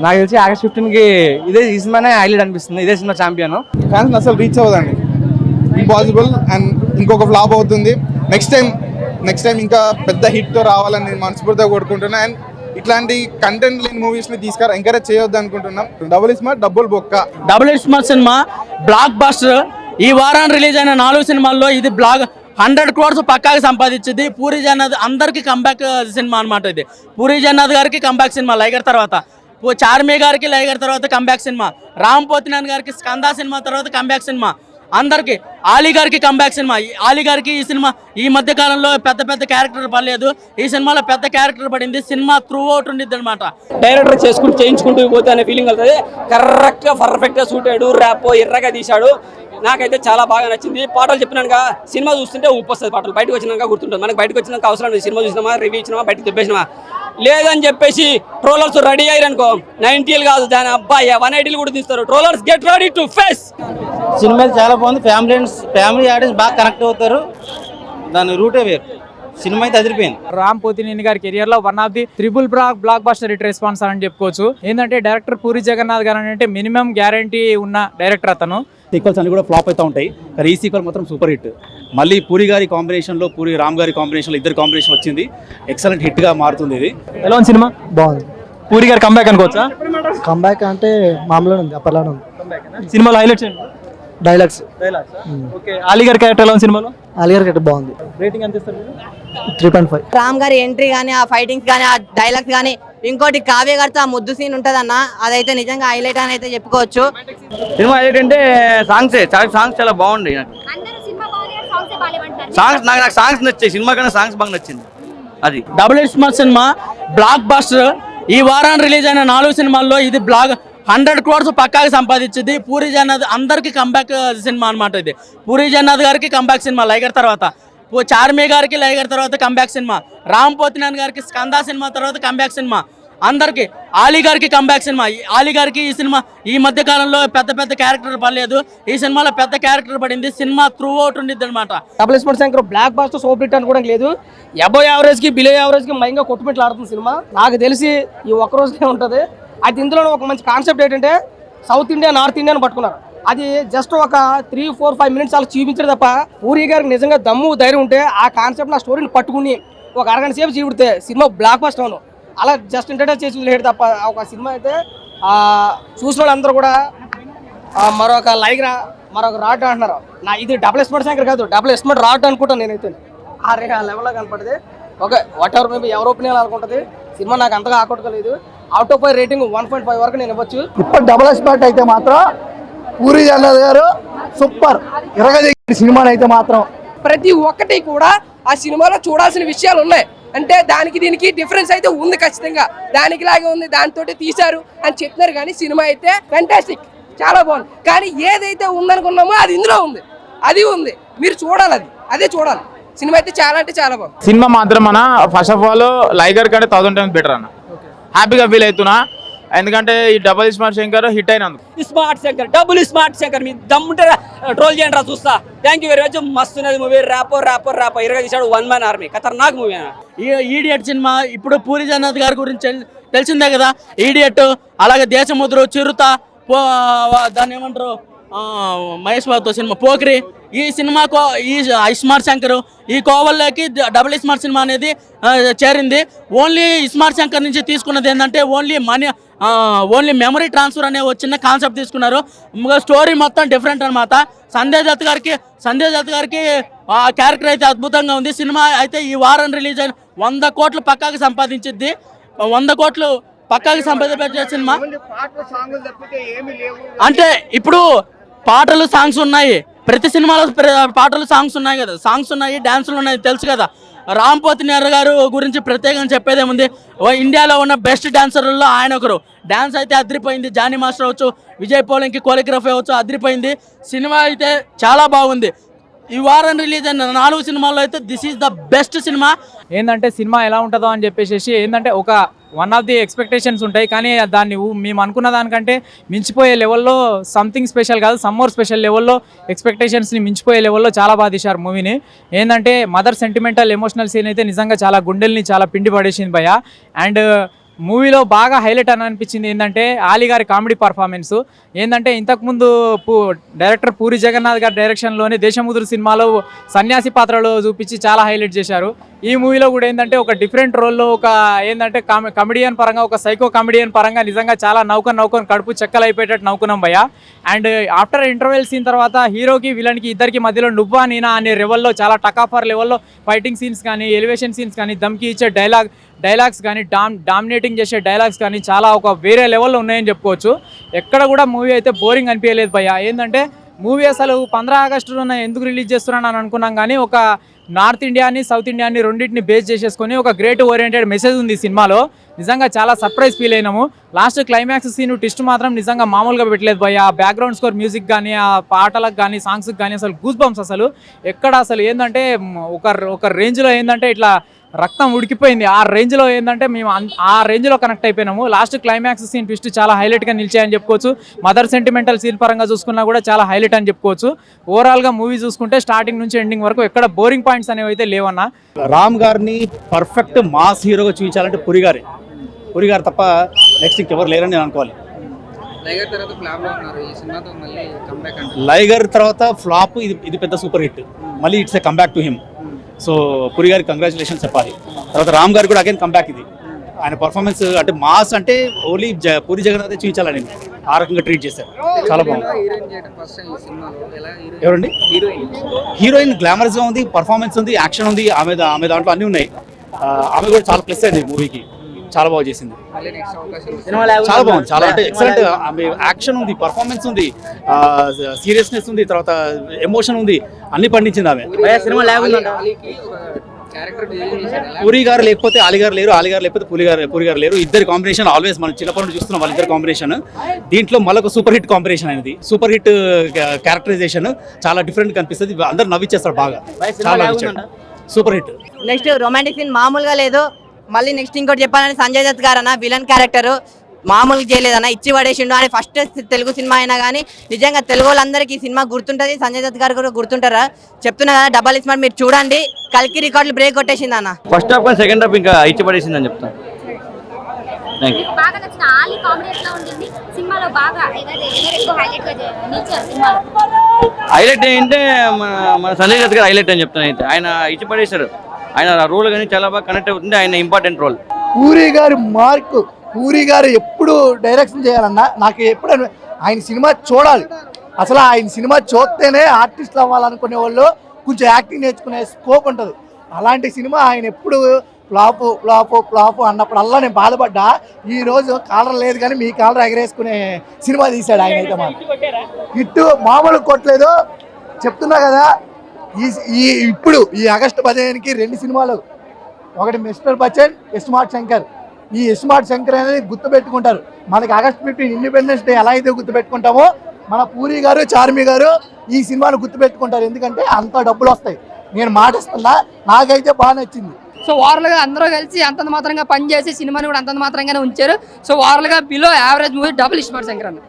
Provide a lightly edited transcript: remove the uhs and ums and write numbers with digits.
నాకు తెలిసి ఆగస్ట్ 15కి ఇదే ఈ సినిమానే హైలైట్ అనిపిస్తుంది. ఇదే సినిమా ఛాంపియన్. ఫ్యాన్స్ అసలు రీచ్ అవ్వదండి, ఇంపాసిబుల్. అండ్ ఇంకొక ఫ్లాప్ అవుతుంది. నెక్స్ట్ టైం ఇంకా పెద్ద హిట్తో రావాలని నేను మనస్ఫూర్తిగా కోరుకుంటున్నా. అండ్ ఇట్లాంటి కంటెంట్ లేని మూవీస్ ని ఎంకరేజ్ చేయొద్దు అనుకుంటున్నాం. డబుల్ స్మార్ట్ డబ్బుల్ బొక్క. Double smart cinema block buster. ఈ వారాన్ని రిలీజ్ అయిన 4 సినిమాల్లో ఇది బ్లాక్ 100 crores పక్కాగా సంపాదించింది. పూరి జగన్నాథ్ అందరికి కంబ్యాక్ సినిమా అనమాట. ఇది పూరి జగన్నాథ్ గారికి కంబ్యాక్ సినిమా లైగర్ తర్వాత, చార్మి గారికి లైగర్ తర్వాత కంబ్యాక్ సినిమా, రామ్ పోతినేని గారికి స్కందా సినిమా తర్వాత కంబ్యాక్ సినిమా, అందరికి ఆలీ గారికి కంబ్యాక్ సినిమా. ఆలీ గారికి ఈ సినిమా ఈ మధ్య కాలంలో పెద్ద క్యారెక్టర్ పడలేదు, ఈ సినిమాలో పెద్ద క్యారెక్టర్ పడింది. సినిమా త్రూ అవుట్ ఉండిద్ది అనమాట. డైరెక్టర్ చేయించుకుంటూ పోతే అనే ఫీలింగ్ అవుతుంది. కరెక్ట్గా పర్ఫెక్ట్గా సూట్ అయ్యాడు, ర్యాప్ ఎర్రగా తీశాడు. నాకైతే చాలా బాగా నచ్చింది. పాటలు చెప్పినాక సినిమా చూస్తుంటే ఊపు వస్తుంది, పాటలు బయటకు వచ్చినాక గుర్తుంటుంది. మనకి బయటకు వచ్చినాక అవసరం లేదు, సినిమా చూసినామా రివ్యూ ఇచ్చినామా బయటకు తెప్పేసినామా లేదని చెప్పేసి ట్రోలర్స్ రెడీ అయ్యారనుకో 90లు కాదు దాని అబ్బాయి 180లు కూడా తీస్తారు. Trollers get ready to face. Cinema చాలా బాగుంది. ఫ్యామిలీ ఆడియన్స్ బాగా కనెక్ట్ అవుతారు. దాని రూటే వేరు. సినిమా అయితే అదిరిపోయింది. రామ్ పోతినేని గారి కెరియర్ లో one of the triple block buster hit response అని చెప్పుకోవచ్చు. ఏంటంటే డైరెక్టర్ పూరి జగన్నాథ్ గారు అంటే మినిమం గ్యారంటీ ఉన్న డైరెక్టర్ అతను. సీక్వెల్స్ అన్ని కూడా ఫ్లాప్ అవుతూ ఉంటాయి, కానీ ఈ సీక్వెల్ మాత్రం సూపర్ హిట్. మళ్ళీ పూరి గారి కాంబినేషన్లో, పూరి రామ్ గారి కాంబినేషన్లో ఇద్దరు కాంబినేషన్ వచ్చింది. ఎక్సలెంట్ హిట్గా మారుతుంది ఇది. ఎలా ఉంది సినిమా? బాగుంది. పూరి గారి కంబ్యాక్ అనుకోవచ్చా? కంబ్యాక్ అంటే మామూలుగా ఉంది, అప్పట్లానే ఉంది. సినిమాలో హైలైట్స్ డైలాగ్స్. ఓకే, ఆలీ గారి క్యారెక్టర్ ఎలా ఉంది సినిమాలో? ఆలీ గారి క్యారెక్టర్ బాగుంది. రేటింగ్ ఎంత ఇస్తారు? 3.5. రామ్ గారి ఎంట్రీ కానీ, ఆ ఫైటింగ్స్ కానీ, ఆ డైలాగ్స్ కానీ, ఇంకోటి కావ్య గారితో ఆ ముద్దు సీన్ ఉంటుంది అన్న, అదైతే నిజంగా హైలైట్ అని అయితే చెప్పుకోవచ్చు. సినిమా హైలైట్ అంటే సాంగ్స్ చాలా బాగుంది. నాకు సాంగ్స్ నచ్చాయి. సినిమా కన్నా సాంగ్స్ బాగా నచ్చింది. అది double smart cinema block buster. ఈ వారాన్ని రిలీజ్ అయిన 4 సినిమాల్లో ఇది బ్లాక్ 100 crores పక్కాగా సంపాదించింది. పూరి జగన్నాథ్ అందరికి కంబ్యాక్ సినిమా అనమాట. ఇది పూరి జగన్నాథ్ గారికి కంబ్యాక్ సినిమా లైగర్ తర్వాత, చార్మి గారికి లైగర్ తర్వాత కంబ్యాక్ సినిమా, రామ్ పోతినేని గారికి స్కందా సినిమా తర్వాత కంబ్యాక్ సినిమా, అందరికి ఆలీ గారికి కంబ్యాక్ సినిమా. ఆలీ గారికి ఈ సినిమా ఈ మధ్య కాలంలో పెద్ద క్యారెక్టర్ పడలేదు, ఈ సినిమాలో పెద్ద క్యారెక్టర్ పడింది. సినిమా త్రూ అవుట్ ఉండిద్ది అనమాట. Double smart Shankar blockbuster super hit అనుకోవడం లేదు. అబో యావరేజ్ కి బిలో యావరేజ్ కి మైంగా కొట్టుమిట్లు ఆడుతుంది సినిమా. నాకు తెలిసి ఈ ఒక్క రోజుకే ఉంటుంది. అది ఇందులో ఒక మంచి కాన్సెప్ట్ ఏంటంటే సౌత్ ఇండియా నార్త్ ఇండియా పట్టుకున్నారు. అది జస్ట్ ఒక 3-4-5 minutes అలా చూపించారు తప్ప, పూరి గారికి నిజంగా దమ్ము ధైర్యం ఉంటే ఆ కాన్సెప్ట్ నా స్టోరీని పట్టుకుని ఒక అరగంట సేపు చూపితే సినిమా బ్లాక్ బస్టర్ అవును. అలా జస్ట్ ఎంటర్టైన్ చేసి వదిలేడు తప్ప ఒక సినిమా అయితే చూసిన వాళ్ళందరూ కూడా మరొక రాడ్ అంటున్నారు. ఇది డబుల్ స్మార్ట్ శంకర్ కాదు, డబుల్ స్మార్ట్ రాడ్ అనుకుంటాను నేనైతే. ఆ లెవెల్లో కనపడింది. ఓకే, వాట్ ఎవర్ మేబీ ఎవరి ఒపీనియన్ అనుకుంటుంది. సినిమా నాకు అంతగా ఆకట్టుకోలేదు. అవుట్ ఆఫ్ 5 రేటింగ్ 1.5 వరకు నేను ఇవ్వచ్చు. ఇప్పుడు డబుల్ స్మార్ట్ అయితే మాత్రం పూరి జగన్నాథ్ గారు సూపర్ సినిమాని అయితే మాత్రం ప్రతి ఒక్కటి కూడా ఆ సినిమాలో చూడాల్సిన విషయాలు ఉన్నాయి. అంటే దానికి దీనికి డిఫరెన్స్ అయితే ఉంది ఖచ్చితంగా. దానికి లాగే ఉంది, దానితో తీశారు అని చెప్తున్నారు. కానీ సినిమా అయితే ఫ్యాంటాస్టిక్, చాలా బాగుంది. కానీ ఏదైతే ఉందనుకున్నామో అది ఇందులో ఉంది, అది ఉంది. మీరు చూడాలి, అదే చూడాలి. సినిమా అయితే చాలా అంటే చాలా బాగుంది. సినిమా మాత్రం అన్న ఫస్ట్ ఆఫ్ ఆల్ లైగర్ కంటే 1000 times బెటర్ అన్న. హ్యాపీగా ఫీల్ అవుతున్నా, ఎందుకంటే ఈ డబుల్ స్మార్ట్ శంకర్ హిట్ అయినందుకు. Smart Shankar, double smart Shankar మీ దమ్ముంటే ట్రోల్ చేయండి రా, చూస్తా. Thank you very much. మస్తున్నది మూవీ. ర్యాపర్ ఇరగా తీశాడు. 1 man army ఖతర్నాక్ మూవీ అన్న. ఈడియట్ సినిమా ఇప్పుడు పూరి జగన్నాథ్ గారి గురించి తెలిసిందే కదా. ఈడియట్, అలాగే దేశముద్రు, చిరుత, దాన్ని ఏమంటారు మహేష్ బాబుతో సినిమా పోకిరి. ఈ సినిమాకు ఈ స్మార్ట్ శంకర్ ఈ కోవల్లోకి డబుల్ స్మార్ట్ సినిమా అనేది చేరింది. ఓన్లీ స్మార్ట్ శంకర్ నుంచి తీసుకున్నది ఏంటంటే ఓన్లీ మెమరీ ట్రాన్స్ఫర్ అనే చిన్న కాన్సెప్ట్ తీసుకున్నారు. స్టోరీ మొత్తం డిఫరెంట్ అనమాట. సంజయ్ దత్ గారికి ఆ క్యారెక్టర్ అయితే అద్భుతంగా ఉంది. సినిమా అయితే ఈ వారం రిలీజ్ అయిన 100 కోట్లు పక్కాగా సంపాదించింది. 100 కోట్లు పక్కాగా సంపాదించే సినిమా. అంటే ఇప్పుడు పాటలు సాంగ్స్ ఉన్నాయి, ప్రతి సినిమాలో పాటలు సాంగ్స్ ఉన్నాయి కదా, సాంగ్స్ ఉన్నాయి, డ్యాన్సులు ఉన్నాయి, తెలుసు కదా. రామ్ పోతినేని గారు గురించి ప్రత్యేకంగా చెప్పేదేముంది. ఇండియాలో ఉన్న బెస్ట్ డాన్సర్లలో ఆయన ఒకరు. డాన్స్ అయితే అదిరిపోయింది. జానీ మాస్టర్ అవచ్చు, విజయ్ పోలింగ్కి కోరియోగ్రఫీ అవచ్చు, అదిరిపోయింది. సినిమా అయితే చాలా బాగుంది. ఈ వారం రిలీజ్ అయిన 4 సినిమాల్లో అయితే this is the best cinema. ఏంటంటే సినిమా ఎలా ఉంటుందో అని చెప్పేసి ఏంటంటే ఒక వన్ ఆఫ్ ది ఎక్స్పెక్టేషన్స్ ఉంటాయి, కానీ దాన్ని మేము అనుకున్న దానికంటే మించిపోయే లెవెల్లో సంథింగ్ స్పెషల్ కాదు, సమ్మర్ స్పెషల్ లెవెల్లో ఎక్స్పెక్టేషన్స్ని మించిపోయే లెవెల్లో చాలా బాగా తీశారు మూవీని. ఏంటంటే మదర్ సెంటిమెంటల్ ఎమోషనల్ సీన్ అయితే నిజంగా చాలా గుండెల్ని చాలా పిండి పడేసింది భయ్య. అండ్ మూవీలో బాగా హైలైట్ అని అనిపించింది ఏంటంటే ఆలీ గారి కామెడీ పర్ఫార్మెన్స్. ఏంటంటే ఇంతకుముందు డైరెక్టర్ పూరి జగన్నాథ్ గారి డైరెక్షన్లోనే దేశముద్రు సినిమాలో సన్యాసి పాత్రలో చూపించి చాలా హైలైట్ చేశారు. ఈ మూవీలో కూడా ఏంటంటే ఒక డిఫరెంట్ రోల్లో ఒక ఏంటంటే కమెడియన్ పరంగా, ఒక సైకో కమెడియన్ పరంగా నిజంగా చాలా నవ్వుకొని కడుపు చెక్కలు అయిపోయేటట్టు నవ్వుకున్నాం భయ్య. అండ్ ఆఫ్టర్ ఇంటర్వెల్ సీన్ తర్వాత హీరోకి విలన్కి ఇద్దరికి మధ్యలో నువ్వా నేనా అనే లెవెల్లో చాలా టకాఫర్ లెవెల్లో ఫైటింగ్ సీన్స్ కానీ, ఎలివేషన్ సీన్స్ కానీ, దమ్కి ఇచ్చే డైలాగ్స్ కానీ, డామినేటింగ్ చేసే డైలాగ్స్ కానీ చాలా ఒక వేరే లెవెల్లో ఉన్నాయని చెప్పుకోవచ్చు. ఎక్కడ కూడా మూవీ అయితే బోరింగ్ అనిపించలేదు భయ్య. ఏంటంటే మూవీ అసలు 15 ఆగస్టులోనే ఎందుకు రిలీజ్ చేస్తున్నాను అని అనుకున్నాం, కానీ ఒక నార్త్ ఇండియాని సౌత్ ఇండియాని రెండింటిని బేస్ చేసేసుకొని ఒక గ్రేట్ ఓరియంటెడ్ మెసేజ్ ఉంది ఈ సినిమాలో. నిజంగా చాలా సర్ప్రైజ్ ఫీల్ అయినాము. లాస్ట్ క్లైమాక్స్ సీన్ ట్విస్ట్ మాత్రం నిజంగా మామూలుగా పెట్టలేదు భయ్య. ఆ బ్యాక్గ్రౌండ్ స్కోర్ మ్యూజిక్ కానీ, ఆ పాటలకు కానీ, సాంగ్స్కి కానీ అసలు గూస్ బంప్స్. అసలు ఎక్కడ అసలు ఏంటంటే ఒక రేంజ్లో ఏంటంటే ఇట్లా రక్తం ఉడికిపోయింది. ఆ రేంజ్లో ఏంటంటే మేము ఆ రేంజ్లో కనెక్ట్ అయిపోయినాము. లాస్ట్ క్లైమాక్స్ సీన్ ట్విస్ట్ చాలా హైలైట్గా నిలిచాయని చెప్పుకోవచ్చు. మదర్ సెంటిమెంటల్ సీన్ పరంగా చూసుకున్నా కూడా చాలా హైలైట్ అని చెప్పుకోవచ్చు. ఓవరాల్గా మూవీ చూసుకుంటే స్టార్టింగ్ నుంచి ఎండింగ్ వరకు ఎక్కడ బోరింగ్ పాయింట్స్ అనేవి అయితే లేవన్నా. రామ్ గారిని పర్ఫెక్ట్ మాస్ హీరోగా చూపించాలంటే పూరి గారు తప్ప నెక్స్ట్ ఇంకెవరు లేరని నేను అనుకోవాలి. లైగర్ తర్వాత ఫ్లాప్, ఇది పెద్ద సూపర్ హిట్. మళ్ళీ it's a comeback to him. So puri గారికి కంగ్రాచులేషన్ చెప్పాలి. తర్వాత రామ్ గారు కూడా అగైన్ కంబ్యాక్. ఇది ఆయన పర్ఫార్మెన్స్ అంటే మాస్ అంటే ఓన్లీ పూరి జగన్నాథ్ చూపించాలని ఆ రకంగా ట్రీట్ చేశారు. చాలా బాగుంది. ఎవరండి హీరోయిన్? గ్లామరస్గా ఉంది, పర్ఫార్మెన్స్ ఉంది, యాక్షన్ ఉంది, ఆమె దాంట్లో అన్నీ ఉన్నాయి. ఆమె కూడా చాలా ప్లస్ అయింది మూవీకి. చాలా బాగా చేసింది. చాలా బాగుంది. చాలా అంటే ఎక్సలెంట్. ఆమె యాక్షన్ ఉంది, పర్ఫార్మెన్స్ ఉంది, సీరియస్నెస్ ఉంది, తర్వాత ఎమోషన్ ఉంది, అన్ని పండించింది ఆమె. పూరి గారు లేకపోతే ఆలీ గారు లేరు, ఆలీ గారు లేకపోతే పూరి గారు లేరు. ఇద్దరు కాంబినేషన్ ఆల్వేస్ మనం చిన్నప్పటి నుంచి చూస్తున్నాం వాళ్ళిద్దరు కాంబినేషన్. దీంట్లో మళ్ళొక సూపర్ హిట్ కాంబినేషన్ అనేది. సూపర్ హిట్ క్యారెక్టరైజేషన్ చాలా డిఫరెంట్ కనిపిస్తుంది. అందరు నవ్విచ్చేస్తారు బాగా. చాలా నవ్వించాడు. Super hit. Next romantic scene మామూలుగా లేదు. మళ్ళీ నెక్స్ట్ ఇంకోటి చెప్పాలని సంజయ్ దత్ గారు అన్న విలన్ క్యారెక్టర్ మామూలుగా చేయలేదన్న, ఇచ్చి పడేసిండు. అని ఫస్ట్ తెలుగు సినిమా అయినా కానీ నిజంగా తెలుగు వాళ్ళందరికీ ఈ సినిమా గుర్తుంటుంది. సంజయ్ దత్ గారు కూడా గుర్తుంటారా చెప్తున్నా కదా. డబల్ స్మార్ట్ మీరు చూడండి. కల్కి రికార్డులు బ్రేక్ కొట్టేసింది అన్న. ఫస్ట్ హాఫ్ కానీ సెకండ్ హాఫ్ ఇంకా ఇచ్చి పడేసింది అని చెప్తాను. హైలైట్ ఏంటంటే మన సంజయ్ దత్ గారు హైలైట్ అని చెప్తాను. అయితే ఆయన ఇచ్చి పడేశారు. ఆయన రోల్ కానీ చాలా బాగా కనెక్ట్ అవుతుంది. ఆయన ఇంపార్టెంట్ రోల్. పూరి గారి మార్కు. పూరి గారు ఎప్పుడు డైరెక్షన్ చేయాలన్నా నాకు ఎప్పుడు ఆయన సినిమా చూడాలి. అసలు ఆయన సినిమా చూస్తేనే ఆర్టిస్టులు అవ్వాలనుకునే వాళ్ళు కొంచెం యాక్టింగ్ నేర్చుకునే స్కోప్ ఉంటుంది. అలాంటి సినిమా ఆయన ఎప్పుడు ఫ్లాపు అన్నప్పుడల్లా నేను బాధపడ్డా. ఈరోజు కాలర్ లేదు కానీ మీ కాలర్ ఎగరేసుకునే సినిమా తీశాడు ఆయన. అయితే మాకు హిట్ మామూలు కొట్టలేదు. చెప్తున్నా కదా, ఇప్పుడు ఈ ఆగస్టు 15కి 2 సినిమాలు. ఒకటి మిస్టర్ బచ్చన్, స్మార్ట్ శంకర్. ఈ స్మార్ట్ శంకర్ అనేది గుర్తుపెట్టుకుంటారు. మనకి ఆగస్ట్ 15 ఇండిపెండెన్స్ డే ఎలా అయితే గుర్తుపెట్టుకుంటామో మన పూరి గారు, చార్మి గారు ఈ సినిమాను గుర్తుపెట్టుకుంటారు. ఎందుకంటే అంత డబ్బులు వస్తాయి. నేను మాటిస్తున్నా, నాకైతే బాగా నచ్చింది. సో ఓవరాల్గా అందరూ కలిసి అంతంత మాత్రంగా పనిచేసి సినిమాని కూడా అంతంత మాత్రంగానే ఉంచారు. సో ఓవరాల్గా below average movie double smart Shankar అన్న.